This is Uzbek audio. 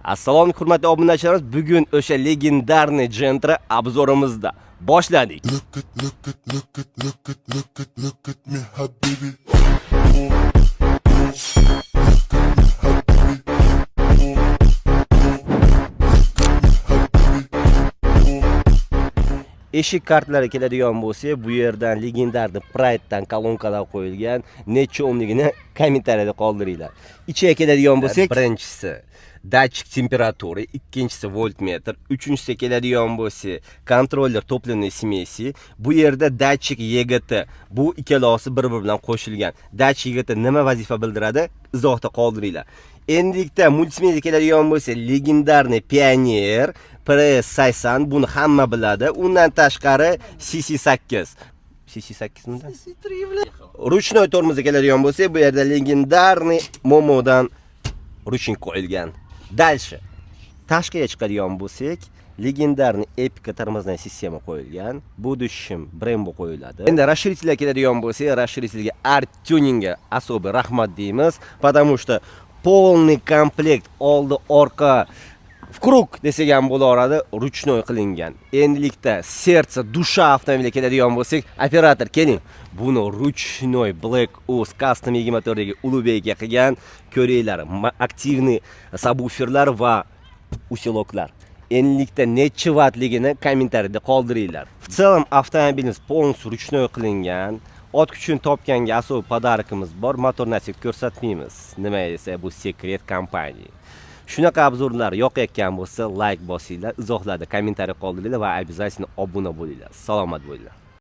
Assalomu hurmatli obunachilarimiz, bugun o'sha legendarniy Gentra obzorimizda boshladik. Look at me, habibi. Eshik kartlari keladigan bo'lsa, bu yerdan legendarniy Pride'dan kolonkalar qo'yilgan. Necha o'mligini kommentariyada qoldiringlar. Ichiga keladigan bo'lsak, birinchisi datchik temperatura, ikkinchisi voltmetr, uchinchisi keladigan bo'lsa kontroller topливной смеси. Bu yerda datchik EGT. Bu ikkalosi bir-biri bilan qo'shilgan. Datchik EGT nima vazifa bildiradi? Izohda qoldiringlar. Endilikda multimedia keladigan bo'lsa, legendarniy Pioneer PS80, buni hamma biladi. Undan tashqari CC8. CC8 nima? Ruchnoy tormozi keladigan bo'lsa, bu yerda legendarniy Momodan ruchnik qo'yilgan. Дальше. Tashqiga chiqadigan bo'lsak, legendarniy Epica tormozная sistema qo'yilgan. Bu dushim Brembo qo'yiladi. Endi расширителlar keladigan bo'lsa, расширительga Art Tuningga особый rahmat deymiz, потому что полный komplekt oldi orqa в круг desak ham bo'laveradi, ruchnoy qilingan. Endilikda serдце, dusha avtomobili keladigan bo'lsak, operator keling. Buni ruchnoy Black Ops Custom 24 dagi Ulubeyga qilgan. Ko'ringlar, aktivniy subwooferlar va usiloklar. Endilikda necha wattligini kommentariyada qoldiringlar. В целом avtomobilimiz полностью ruchnoy qilingan. Ot kuchini topganga asosiy podarkimiz bor. Motor nasib ko'rsatmaymiz. Nima desa, bu sekret kompaniya. Shunaqa obzorlar yoqayotgan bo'lsa, like bosinglar, izohlarda kommentariy qoldiringlar va обязательно obuna bo'linglar. Salomat bo'linglar.